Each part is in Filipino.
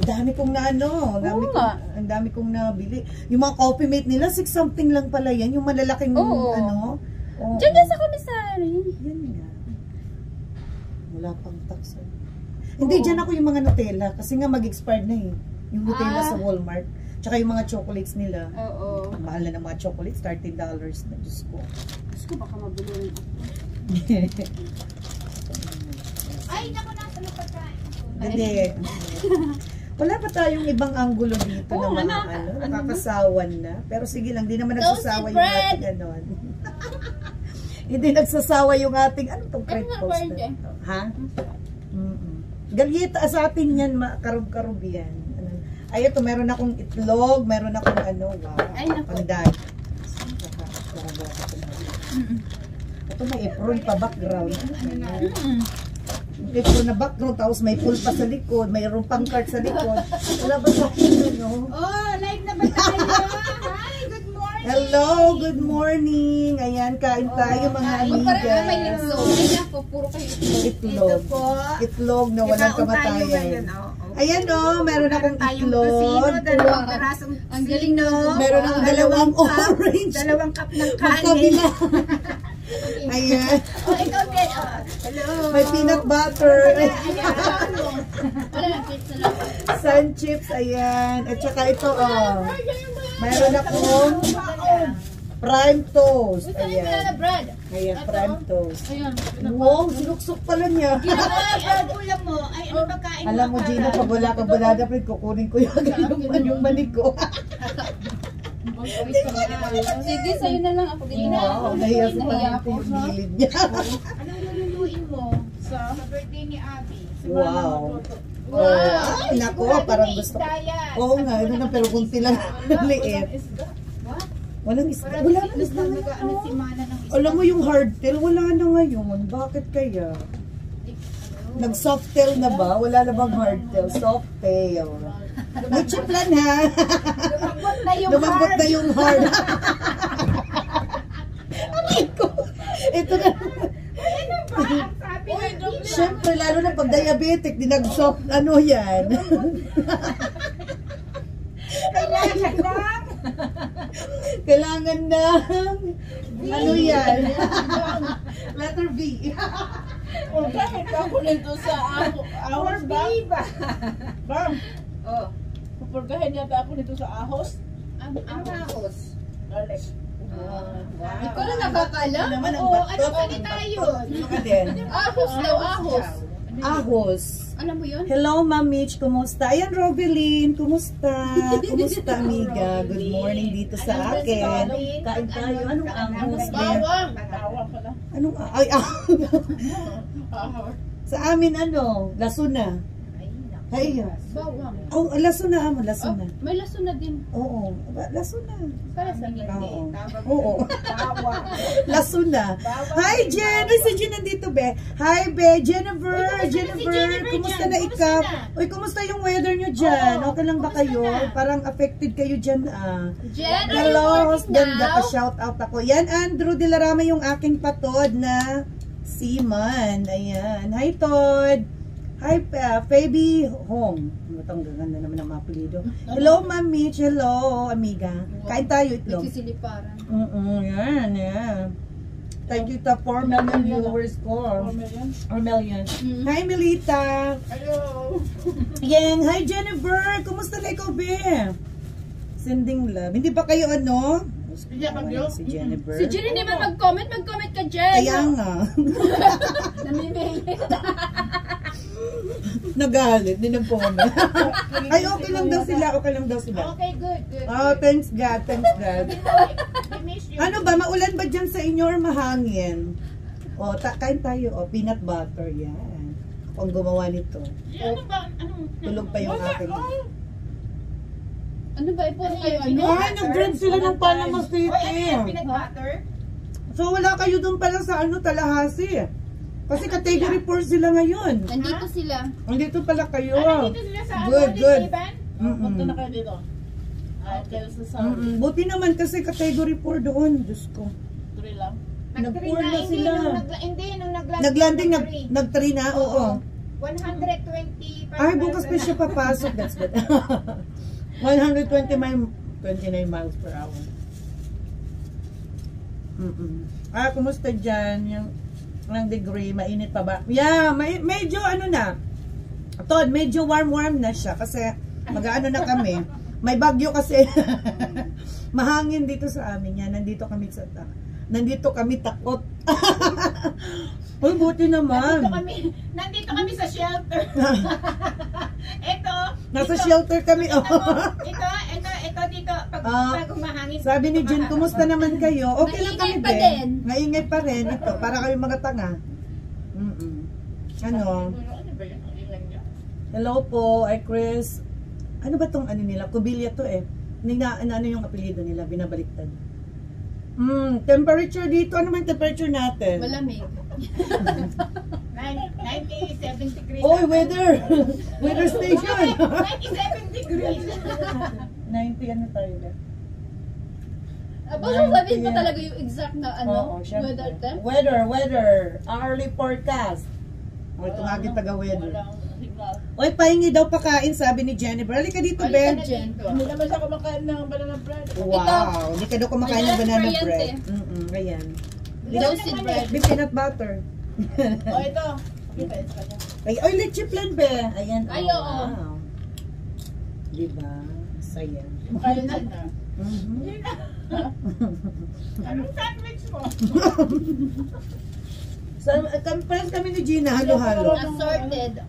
dami kong na ano, ang dami kong nabili. Yung mga coffee mate nila, 6 something lang pala yan. Yung malalaking ano. Diyan sa commissary. Yan nga. Wala pang tax. Hindi, dyan ako yung mga Nutella. Kasi nga mag-expired na eh. Yung Nutella sa Walmart. Tsaka yung mga chocolates nila. Ang mahal na ng mga chocolates, $13 na. Diyos ko. Diyos ko, baka mabili ako. Ay, naku, nasa na pagkain. Hindi. Wala pa tayong ibang anggulo dito na mga nakakasawan na. Pero sige lang, di naman nagsasawa yung ating ganon. Hindi nagsasawa yung ating, ano itong crepe toast na ito? Ha? Galyeta sa atin yan, karub-karub yan. Ay, ito, meron akong itlog, meron akong ano, wow, panday. Ito may apron pa background. Apron na background, tapos may pool pa sa likod, mayroon pang cart sa likod. Wala ba sa akin, no? Oh, live na ba tayo? Hi, good morning! Hello, good morning! Ayan, kain tayo mga amiga. May itlog. Puro kayo itlog. Itlog na walang kamatayan. Ayan o, meron akong itlog. Ang galing no? Meron akong dalawang orange. Dalawang cup ng kanin. Ayan. Oh, ikaw din. Hello. May peanut butter. Sun chips, ayan. At saka ito, meron akong prime toast. Ayan. Ayan, prime toast. Wow, sinuksok pala niya. Alam mo, Gina, pag wala ka balada, kukunin ko yung manig ko. Sige, sa'yo na lang ako. Wow, nahiya ako sa gilid niya. Anong lulutuin mo sa birthday ni Abby? Wow. Wow. Naku, parang gusto. Oo nga, ano na, pero kunti lang liit. Walang isda. Wala na isda ngayon. Alam mo yung hardtail, wala na ngayon. Bakit kaya? Nag-softail na ba? Wala na bang hardtail? Softail. May chiplan ha. Lumambot na yung hard. Aray ko. Ito na. Siyempre, lalo na pag diabetic, di nag-soft, ano yan? Kailangan ng ano yan? Letter V. O kahit ako nito sa ahos ba? Bam! Oh. Pupurgahin yata ako nito sa ahos. Ang ahos. Garlic. Ikaw lang nakakaalam? Naman ang Oo, batot. ano salita yun? Ano ka din? Ahos daw, ahos. Ahos. Alam mo yun? Hello, Ma'am Mitch. Kumusta? Ayan, Robeline. Kumusta? Kumusta, amiga? Good morning dito sa akin. Kain tayo. Anong ahos? Bawang! Bawang pala. Anong ay, sa amin, ano? Lasuna. Ay, Bawang. oh, lasuna mo, lasuna. May laso na din. Oo, lasuna. Para sa Oo. Oo. Lasuna. Hi, Jen! Ay, si Jen nandito, be. Hi, be. Jennifer! Jennifer! Kumusta na ikaw? Uy, kumusta yung weather nyo dyan? Okay lang ba kayo? Parang affected kayo dyan, Jen, hello, ganda ka, shout out ako. Yan, Andrew de la Rama yung aking patod na seaman. Ayan. Hi, Todd. Hi, Fabi Hong. Itong ganda naman ang mga apelido. Hello, Ma'am Mitch. Hello, amiga. Kain tayo itlog. nagsisiliparan. Yan, yan. Thank you to 4 million viewers ko. 4 million. Hi, Melita. Hello! Yan. Hi, Jennifer. Kumusta na ikaw, be? Sending love. Hindi ba kayo ano? Si Jennifer. Si Jen hindi man mag-comment ka, Jen. Kaya nga. Namimili. Nagalit. Hindi nag-comment. Ay, okay lang daw sila. Okay lang daw sila. Okay, good. Oh, thanks God. Thanks God. We miss you. Ano ba? Maulan ba dyan sa inyo or mahangin? O, kain tayo. O, peanut butter. Yan. Ako ang gumawa nito. Ano ba? Ano? Tulog pa yung aking. Ano ba? Ipon kayo ano? Ay, nag-grab sila ng Panama City. Peanut butter? So, wala kayo doon pala sa ano, Tallahassee. Kasi category 4 sila ngayon. Nandito sila. Nandito pala kayo. Nandito sila sa Good, good. Punta na kayo dito. Kaya sa Saudi. Buti naman kasi category 4 doon. Diyos ko. Tuloy lang. Nag-4 na sila. Hindi, nung Naglanding, nag-3 na, oo. 120. Ay, bukas pa siya papasok. That's good. 129 miles per hour. Kumusta dyan? Yung degree, mainit pa ba? Yeah, medyo ano na. Todd, medyo warm na siya kasi mag-ano na kami. May bagyo kasi. Mahangin dito sa amin yan. Nandito kami takot. Uy, buti naman. Nandito kami sa shelter. Nasa shelter kami. Ito dito. Pag umahangin. Sabi ni Jen, kumusta naman kayo? Okay lang kami din. Maingay pa rin. Ito, para kayo mga tanga. Ano? Hello po, ay Chris. Ano ba tong ano nila? Kubilya to eh. Ano yung apelyido nila? Binabaliktad. Temperature dito. Ano man temperature natin? Malamig. 97 degrees. Oh, weather! Weather station! 97 degrees. 90 ano tayo na? Basta sabihin mo talaga yung exact na weather temp? Weather. Hourly forecast. Ito nga aking taga-weather. Oy, pahingi daw pakain, sabi ni Jennifer. Halika dito, Ben. Hindi naman siya kumakain ng banana bread. Wow, hindi ka daw kumakain ng banana bread. Ayan. Toasted bread. With peanut butter. Ito. Ay, leche plan, be. Ayan. Ay, oo. Wow. Diba? Saya. Kain na. Anong sandwich mo? Friends kami ni Gina, halo-halo. Assorted.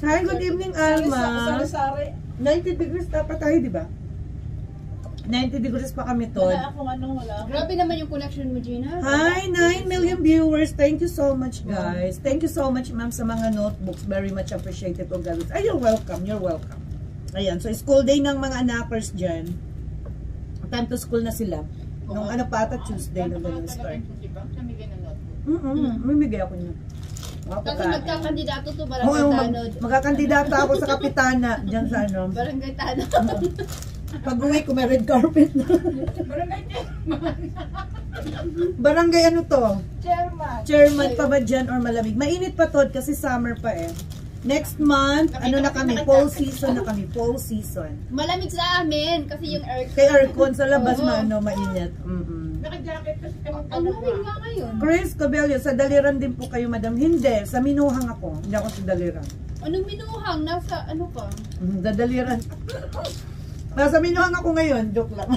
Hi, good evening, Alma. Sari-sari. 90 degrees dapat tayo, di ba? 90 degrees pa kami, Todd. Wala akong wala. Grabe naman yung connection mo, Gina. Hi, 9 million viewers. Thank you so much, guys. Thank you so much, ma'am, sa mga notebooks. Very much appreciated. Ay, you're welcome. You're welcome. Ayan, so school day ng mga anakers dyan. Time to school na sila. Nung ano pa ata, Tuesday na ganun start. Mamigay ako niya. Kasi magkakandidato to Barangay Tanod. Magkakandidato ako sa kapitana. Diyan sa ano. Barangay Tanod. Pag uwi ko may red carpet na. Barangay ano to? Chairman pa ba dyan or malamig? Mainit pa, Todd, kasi summer pa eh. Next month, ano na kami? Fall season na kami. Fall season. Malamig sa amin kasi yung aircon. Kay aircon sa labas mainit. Naka-jacket kasi kami. Ang lamig nga ngayon. Chris Cabello, sa Daliran din po kayo, madam. Hindi, sa Minuhang ako. Hindi ako sa Daliran. Anong minuhang? Nasa ano ka? Sa Daliran. Nasa Minuhang ako ngayon. Joke lang.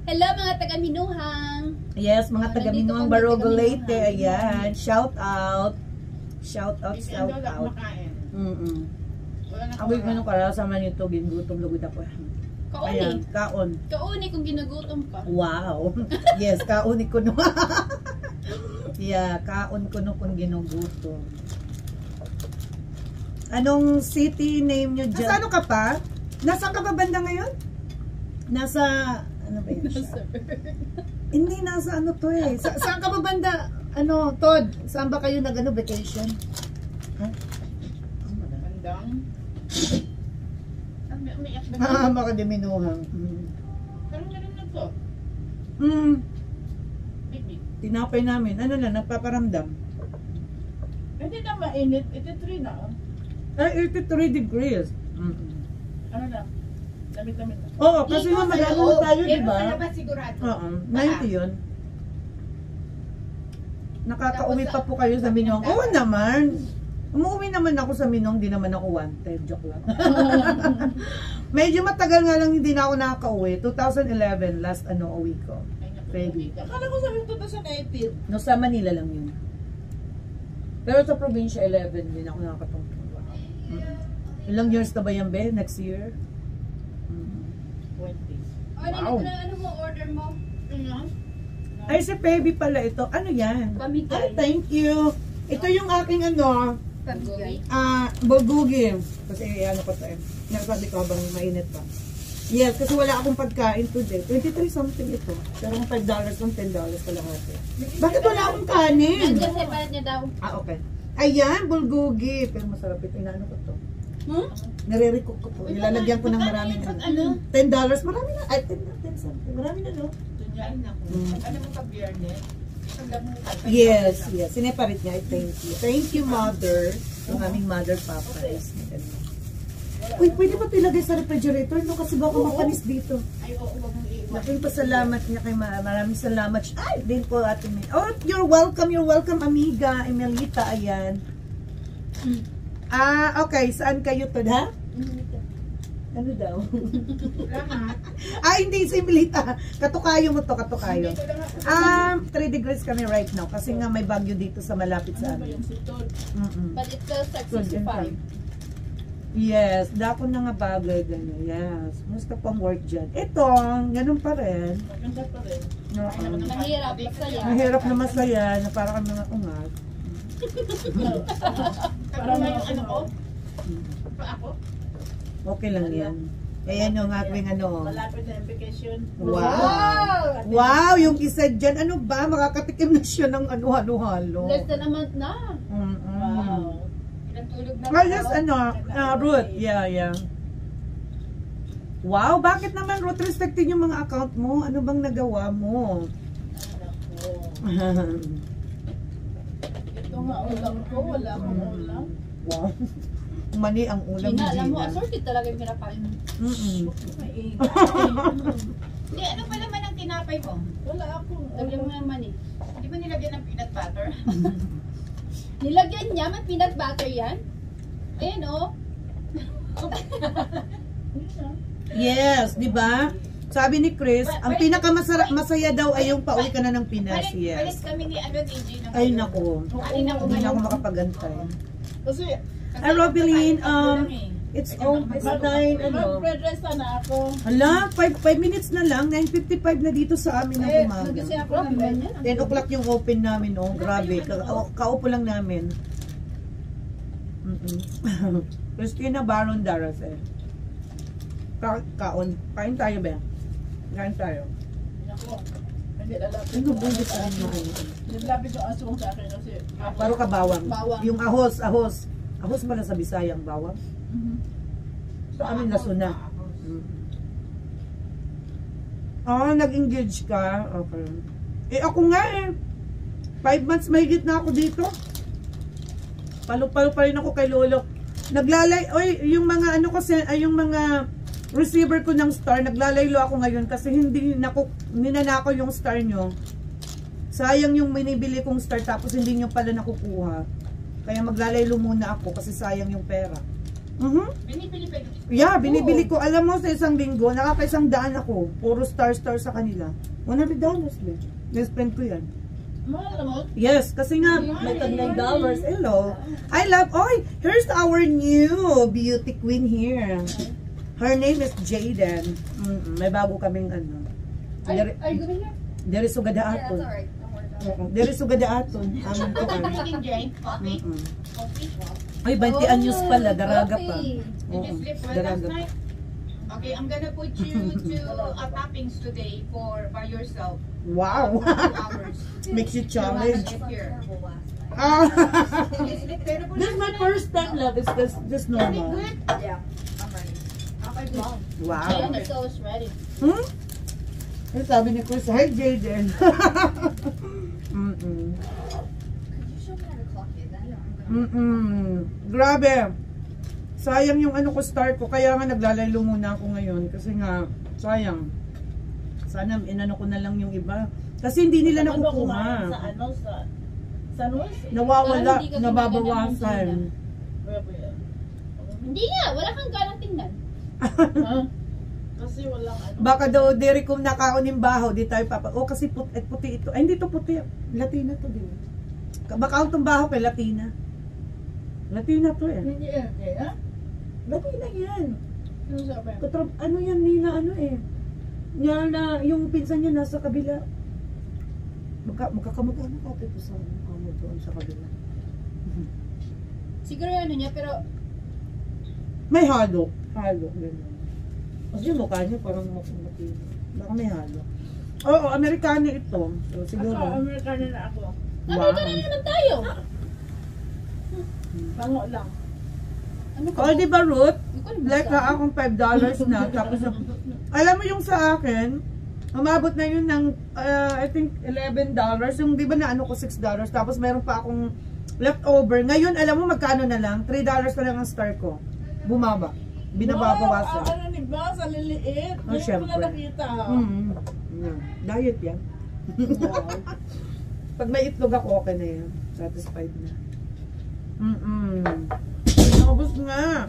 Hello mga taga-Minuhang. Yes, mga taga-Minuhang Barogo Leyte. Ayan. Shout out. Shout out. Ako'y ganun para sa man ito. Ginugutong-lugod ako. Kauni. Ayan, kaon. Kauni kung ginagutom ka. Wow. Yes, kaon ko no. Yeah, kaon ko no kung ginugutom. Anong city name nyo dyan? Nasa ano ka pa? Nasa ka ba banda ngayon? Nasa, ano ba yun siya? Hindi, nasa ano to eh. Saan ka ba banda? Ano, Todd? Saan ba kayo nag-ano, vacation? Ha? Bandang. Makadiminuhang. Karoon na rin na to. Tinapay namin. Ano na, nagpaparamdam. Hindi na mainit. 83 na. Ay, 83 degrees. Ano na? Lamig-lamig na. Oo, kasi nga mag-ano tayo, di Pero ba? sa labas sigurado. Oo, 90 yun. Nakakauwi pa po kayo sa Minong. Oo naman. Umuwi naman ako sa Minong, di naman ako wanted. Joke lang. Medyo matagal nga lang hindi na ako nakaka-uwi. 2011, last uwi ko. Baby. Akala ko sabi 2018. No, sa Manila lang yun. Pero sa probinsya, 11 din ako nakakatungtong. Ilang years na ba yan, be? Next year? 20. Wow. Ano mo order mo? Ay, si baby pala ito. Ano yan? Pamigay. Ay, thank you. Ito yung aking ano, Pamigay. bulgogi. Kasi ano ko to eh. Nakasabi ko habang mainit pa. Yes, kasi wala akong pagkain today. 23 something ito. Pero kung $5 ng $10 pala ate. Bakit wala akong kanin? Nandiyan sa parat niya daw. Okay. Ayan, bulgogi. Pero masarap ito. Inaano ko to. Nare-recook ko po. Nilalagyan ko ng maraming ano. $10. Marami na. Ay, 10 something. Marami na, no? Ano mo pag biyernes? Yes, yes. Sineparate niya. Thank you. Thank you, mother. Yung aming mother papas. Uy, pwede ba ito ilagay sa refrigerator? No? Kasi baka mapanis dito. Ay, oo, wag mong iiwan. Laking pasalamat niya kay maraming salamat. Ay, din po Ate Mel. Oh, you're welcome, amiga. Emelita, ayan. Okay. Saan kayo to, ha? Ano daw? Hindi, si Emelita. Katukayo mo to, katukayo. 3 degrees kami right now kasi nga may bagyo dito sa malapit sa Ano ba amin. yung sutod? But it feels like Good, 65. Yes, dako na nga bagay ganyan. Yes. Musta pang work dyan? Ito, ganun pa rin. Maganda pa rin. Oo. Mahirap, masaya. Mahirap na masaya na para kami mga ungat. Parang yung ano ko? Pa ako? Okay lang yan. Ayan yung aking ano. Malapit na yung vacation. Wow! Wow! Yung isa dyan, ano ba? Makakatikim na siya ng ano, halo-halo. Less than a month na. Wow. Pinatulog na. Yes, Ruth. Yeah. Wow, bakit naman Ruth restricted yung mga account mo? Ano bang nagawa mo? Ito nga ulam ko. Wala akong ulam. Wow. Mani ang ulam ni Gina, alam mo, Gina. assorted talaga yung pinakain mo. Hindi, ano pa naman ang tinapay mo? Wala akong Lagyan mo ulam. naman eh. Hindi ba nilagyan ng peanut butter? Nilagyan niya, may peanut butter yan. Ayan oh. Yes, di ba? Sabi ni Chris, ang pinakamasaya daw ay yung pauwi ka na ng Pinas. Palit Yes. kami ni Gigi ng Ay, naku. Alin ako Hindi na ako ngayon? makapagantay. Kasi, Ay, Robeline, it's 9, mag-fried rice sana ako. Hala, 5 minutes na lang. 9:55 na dito sa amin ng umaga. Nagising ako ng ganyan. 10 o'clock yung open namin, oh. Grabe. Kaupo lang namin. Christina Baron Darase. Kain tayo, ba? Kain tayo. Ako, hindi lalapit. Ano ba yung saan mo? Nilapit yung aswang sa akin kasi. Paro ka bawang. Bawang. Yung ahos. Ahos pala sa Bisayang bawang. Sa amin nasuna. Nag-engage ka? Okay. Ako nga 5 months mahigit na ako dito. Palo-palo pa rin ako kay Lolo. Yung mga ano kasi, yung mga receiver ko ng Star, naglalaylo ako ngayon kasi ninanako yung Star nyo. Sayang yung binibili kong Star tapos hindi nyo pala nakukuha. Kaya maglalaylo muna ako kasi sayang yung pera. Binibili pa ito. Yeah, binibili ko. Alam mo, sa isang linggo, nakaka-100 ako. Puro Star sa kanila. $100 lang. Na-spend ko yan. Mahal mo? Yes, kasi nga, may tag $9. Hello. I love, here's our new beauty queen here. Her name is Jaden. May bago kaming ano. Are you gonna hear? Dere sugada aton. Dere sugada aton. Amin ko ano. Drinking drink, coffee. Coffee. Ay, 20 anyos pala, daraga pa. Did you sleep well last Daraga. night? Okay, I'm gonna put you to toppings today by yourself. Wow. 2 hours. Makes you challenge. Here. This Did you sleep very good is my last night? first time, love. It's just Very normal. good? Yeah. I'm ready. Okay, good. Wow. Ayan, it's always ready. Ano sabi ni Chris? Hi, Jaden. Grabe. Sayang yung ano ko start ko. Kaya nga naglalaylo muna ako ngayon. Kasi nga, sayang. Sana inano ko na lang yung iba. Kasi hindi nila Ano kumain nakukuha. sa ano? Sa San Jose? Nawawala, Hindi ka nababawasan. Where ba yan? Hindi nga, wala kang ganang tingnan. Ha? Kasi walang ano. Baka daw, diri kong nakaunin baho, di tayo papa. Kasi puti ito. Ay, hindi to puti. Latina to din. Baka itong baho kay Latina. Latina to eh. Hindi eh. Ha? Latina yan. Ano sabi? Ano yan, Nina, ano eh. Yan na, yung pinsan niya nasa kabila. Magkakamag-ano ka ito sa amo doon sa kabila. Siguro yung ano niya, pero May halo. Halo, gano'n. Kasi yung mukha niya parang matina. Baka may halo. Oo, Amerikano ito. So, siguro. Ako, Amerikano na ako. Amerikano na naman tayo. Bango lang. Ano Oh, di ba, Ruth? Hindi ko alam Like basta. akong $5 na. Tapos, alam mo yung sa akin, Umabot na yun ng, I think, $11. Yung, di ba na ano ko, $6. Tapos meron pa akong leftover. Ngayon, alam mo, magkano na lang? $3 na lang ang star ko. Bumaba. Binababawasan. Wow, ano ni ba? Sa liliit. Oh, Ngayon ko syempre. na nakita. Diet yan. Wow. Pag may itlog ako, okay na yan. Satisfied na. Nakabos nga.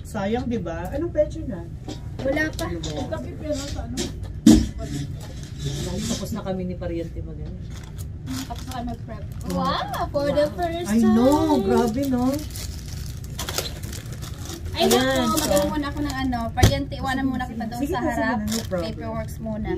Sayang, di ba? Anong pecho na? Wala pa. Tapi pero sa ano? Dahil tapos na kami ni Pariente magana. Tapos na kayo mag-prep. Wow! For the first I time. know, grabe no? Ay, naku, magawa muna ako ng ano. Pariente, iwanan muna kita doon Sige sa na, sige harap. na, no problem. Paperworks muna.